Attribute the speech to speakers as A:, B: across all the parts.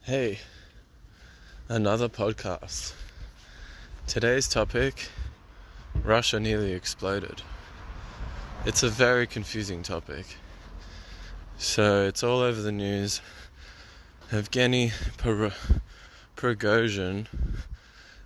A: Hey, another podcast. Today's topic, Russia nearly exploded. It's a very confusing topic. So it's all over the news. Evgeny Prigozhin,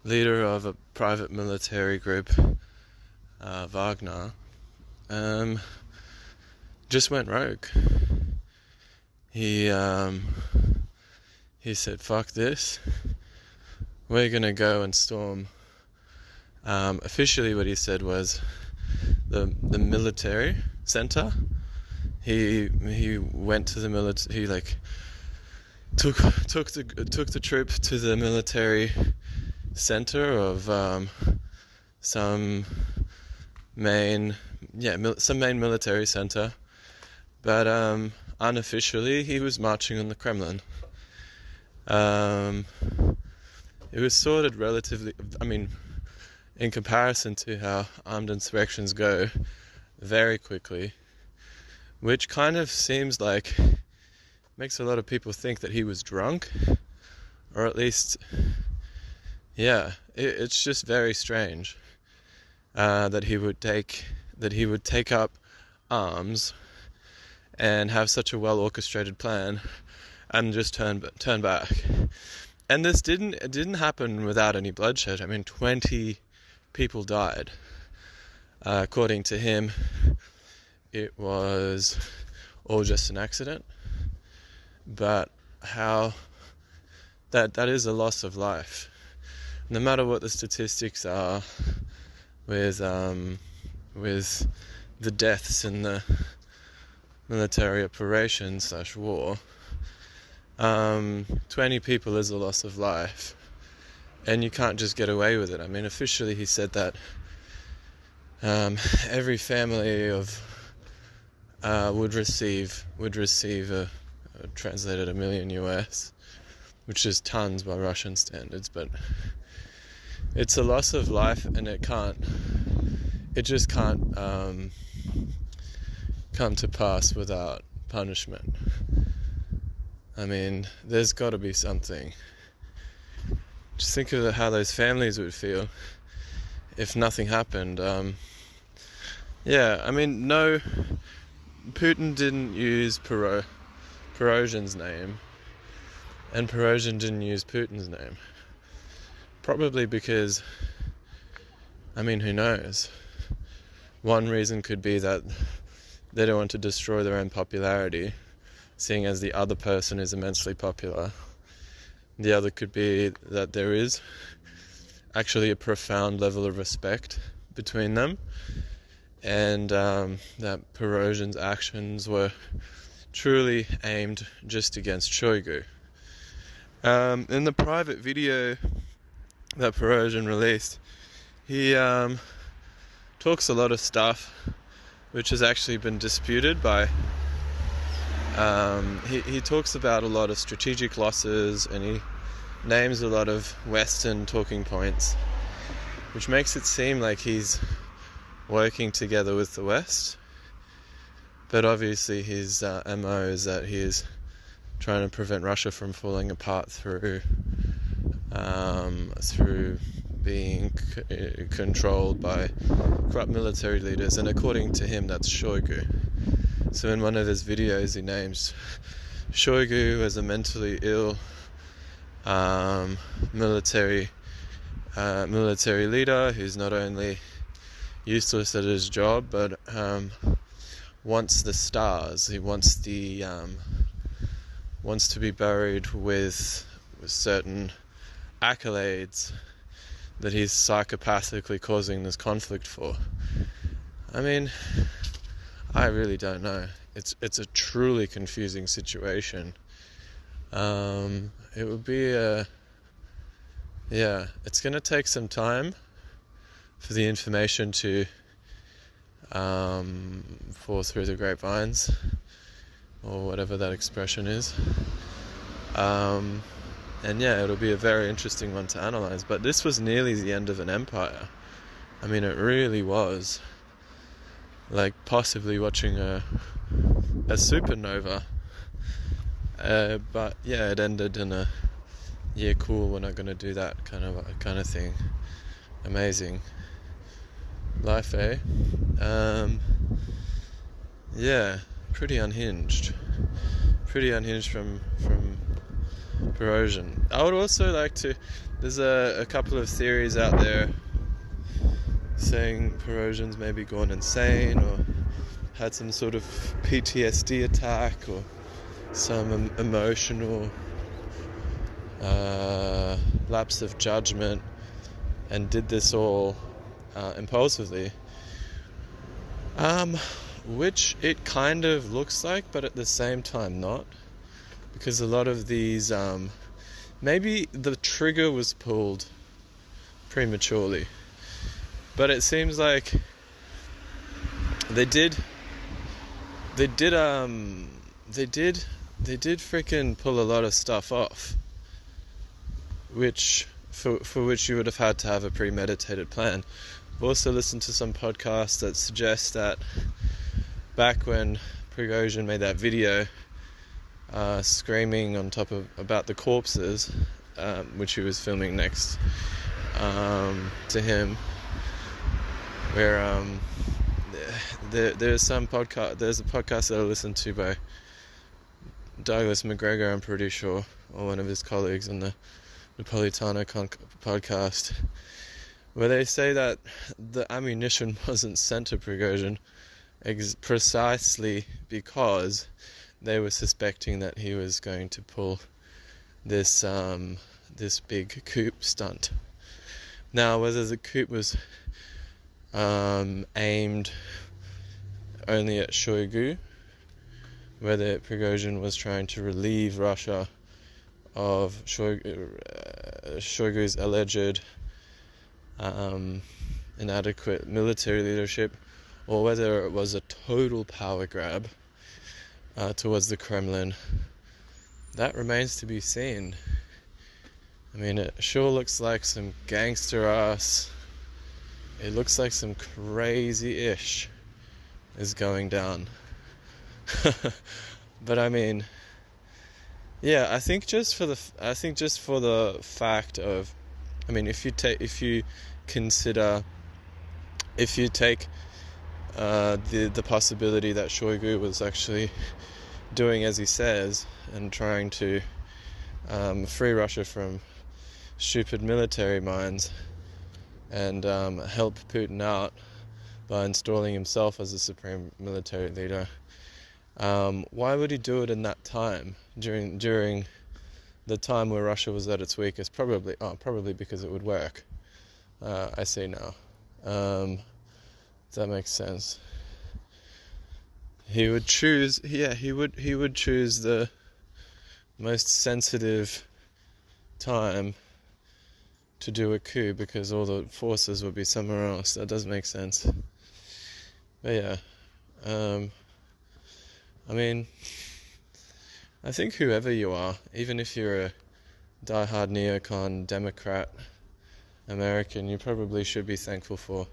A: leader of a private military group, Wagner, just went rogue. He said, fuck this, we're going to go and storm. Officially what he said was the military center. He went to the military, he took the troop to the military center of some main military center, but unofficially he was marching on the Kremlin. It was sorted relatively, in comparison to how armed insurrections go, very quickly, which kind of seems like makes a lot of people think that he was drunk, or at least, it's just very strange that he would take up arms and have such a well orchestrated plan and just turn back. And this didn't happen without any bloodshed. 20 people died. According to him, it was all just an accident. But how that is a loss of life. No matter what the statistics are with the deaths in the military operation / war, 20 people is a loss of life, and you can't just get away with it. Officially he said that every family of would receive translated $1 million US, which is tons by Russian standards, but it's a loss of life, and it just can't come to pass without punishment. There's got to be something. Just think of how those families would feel if nothing happened. No, Putin didn't use Prigozhin's name, and Prigozhin didn't use Putin's name. Probably because, who knows? One reason could be that they don't want to destroy their own popularity, seeing as the other person is immensely popular. The other could be that there is actually a profound level of respect between them, and that Prigozhin's actions were truly aimed just against Shoigu. In the private video that Prigozhin released, he talks a lot of stuff which has actually been disputed by he talks about a lot of strategic losses, and he names a lot of Western talking points, which makes it seem like he's working together with the West. But obviously his MO is that he is trying to prevent Russia from falling apart through being controlled by corrupt military leaders, and according to him that's Shoigu. So in one of his videos he names Shoigu as a mentally ill military leader who's not only useless at his job, but wants the stars. He wants to be buried with certain accolades that he's psychopathically causing this conflict for. I really don't know. It's a truly confusing situation. It would be it's going to take some time for the information to fall through the grapevines, or whatever that expression is. It'll be a very interesting one to analyze. But this was nearly the end of an empire. It really was. Like possibly watching a supernova. But yeah, it ended in a yeah, cool, we're not going to do that kind of thing. Amazing life, eh? Yeah, pretty unhinged from Prigozhin. I would also like to, there's a couple of theories out there saying Prigozhin's maybe gone insane or had some sort of PTSD attack or some emotional lapse of judgment and did this all impulsively, which it kind of looks like, but at the same time not, because a lot of these maybe the trigger was pulled prematurely, but it seems like they did freaking pull a lot of stuff off, which for which you would have had to have a premeditated plan. I've also listened to some podcasts that suggest that back when Prigozhin made that video screaming on top of about the corpses, which he was filming next to him, where there's a podcast that I listened to by Douglas McGregor, I'm pretty sure, or one of his colleagues on the Napolitano podcast, where they say that the ammunition wasn't sent to Prigozhin precisely because they were suspecting that he was going to pull this big coup stunt. Now, whether the coup was aimed only at Shoigu, whether Prigozhin was trying to relieve Russia of Shoigu's alleged inadequate military leadership, or whether it was a total power grab towards the Kremlin, that remains to be seen. I mean, it sure looks like some gangster ass. It looks like some crazy-ish is going down. But I mean, yeah, I think just for the fact of, I mean, if you take the possibility that Shoigu was actually doing as he says and trying to free Russia from stupid military minds and help Putin out by installing himself as the supreme military leader, why would he do it in that time, during the time where Russia was at its weakest? Probably because it would work. I see now. That makes sense. He would choose the most sensitive time to do a coup because all the forces would be somewhere else. That does make sense. But yeah, I mean, I think whoever you are, even if you're a diehard neocon Democrat American, you probably should be thankful for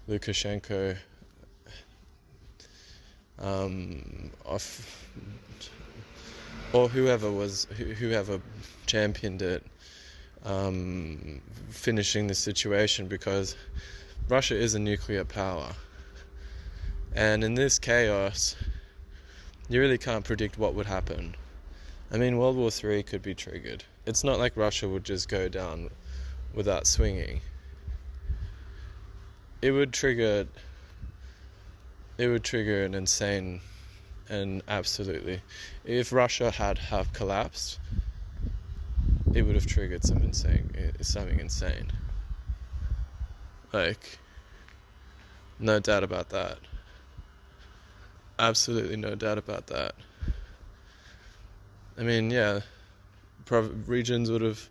A: Lukashenko or whoever championed it, finishing the situation, because Russia is a nuclear power, and in this chaos you really can't predict what would happen. I mean, World War III could be triggered. It's not like Russia would just go down without swinging. It would trigger an insane, and absolutely, if Russia had collapsed, it would have triggered something insane. Like, no doubt about that. Absolutely no doubt about that. I mean, yeah, regions would have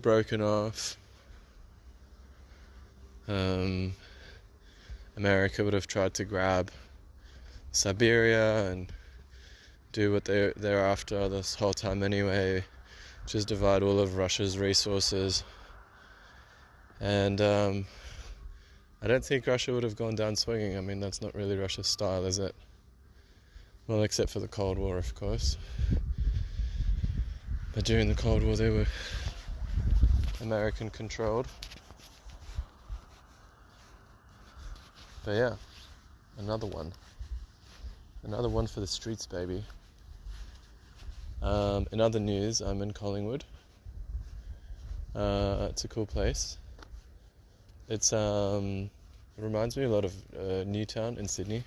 A: broken off. America would have tried to grab Siberia and do what they're after this whole time anyway, just divide all of Russia's resources. And I don't think Russia would have gone down swinging. I mean, that's not really Russia's style, is it? Well, except for the Cold War, of course. But during the Cold War they were American controlled. But yeah, another one for the streets, baby. In other news, I'm in Collingwood. It's a cool place. It reminds me a lot of Newtown in Sydney,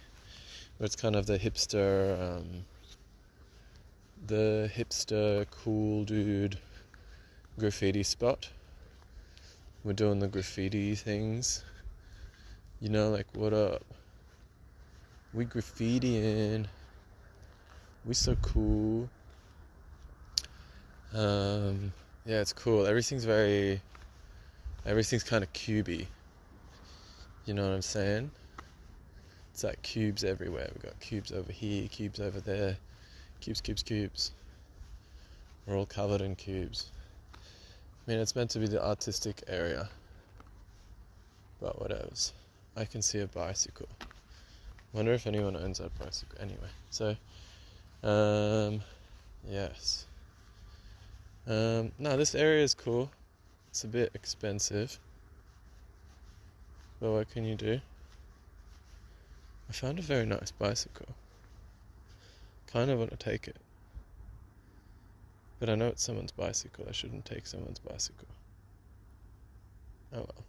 A: where it's kind of the hipster cool dude graffiti spot. We're doing the graffiti things, like, what up? We graffitiing. We so cool. Yeah, it's cool. Everything's kind of cubey. You know what I'm saying? It's like cubes everywhere. We've got cubes over here, cubes over there. Cubes. We're all covered in cubes. I mean, it's meant to be the artistic area. But whatevs. I can see a bicycle. Wonder if anyone owns that bicycle. Anyway, so, yes. No, this area is cool. It's a bit expensive. But what can you do? I found a very nice bicycle. Kind of want to take it. But I know it's someone's bicycle. I shouldn't take someone's bicycle. Oh well.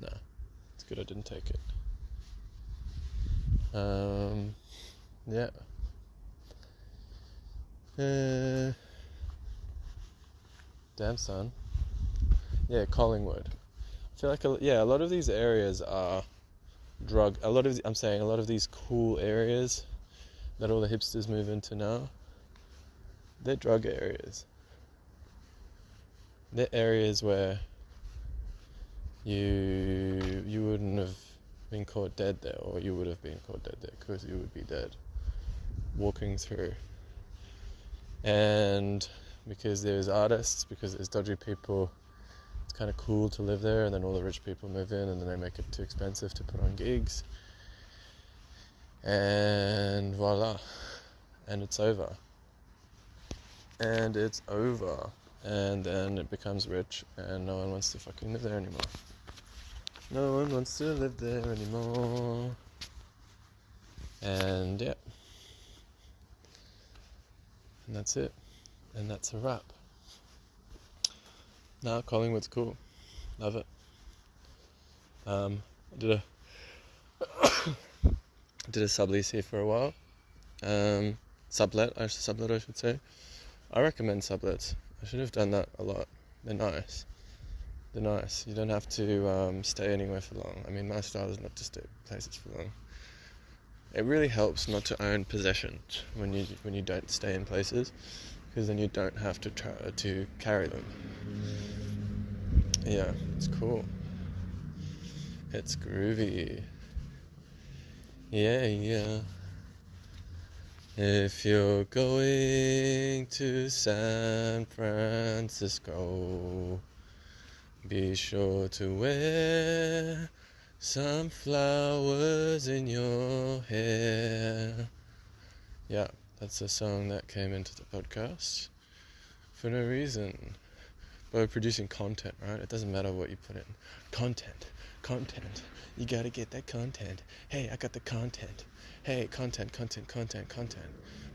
A: No. It's good I didn't take it. Yeah. Damn, son. Yeah, Collingwood. I feel like a lot of these areas are a lot of these cool areas that all the hipsters move into now, they're drug areas. They're areas where you wouldn't have been caught dead there, or you would have been caught dead there because you would be dead walking through. And because there's artists, because there's dodgy people, it's kind of cool to live there, and then all the rich people move in and then they make it too expensive to put on gigs. And voila. And it's over. And then it becomes rich and no one wants to fucking live there anymore. No one wants to live there anymore. And yeah. And that's it. And that's a wrap. Nah, Collingwood's cool. Love it. I did a sublease here for a while. Sublet, I should say. I recommend sublets. I should have done that a lot. They're nice. You don't have to stay anywhere for long. I mean, my style is not to stay places for long. It really helps not to own possessions when you don't stay in places, because then you don't have to try to carry them. Yeah, it's cool. It's groovy. Yeah. If you're going to San Francisco, be sure to wear some flowers in your hair. Yeah, that's a song that came into the podcast for no reason. But we're producing content, right? It doesn't matter what you put in. Content. You gotta get that content. Hey, I got the content. Hey, content.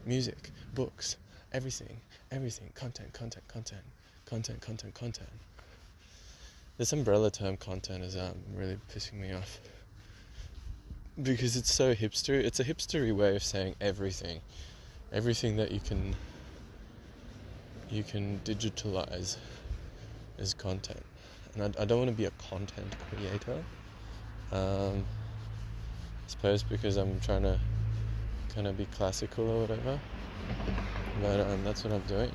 A: Music, books, everything. Content. This umbrella term content is really pissing me off. Because it's so hipster. It's a hipstery way of saying everything. Everything that you can digitalize is content. And I don't want to be a content creator. I suppose because I'm trying to kind of be classical or whatever. But that's what I'm doing.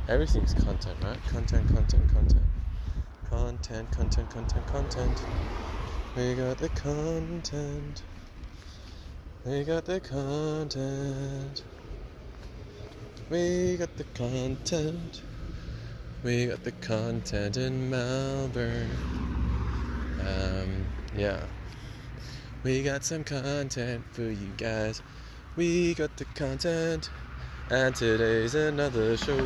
A: Everything's content, right? Content. We got the content. We got the content in Melbourne. Yeah. We got some content for you guys. We got the content. And today's another show.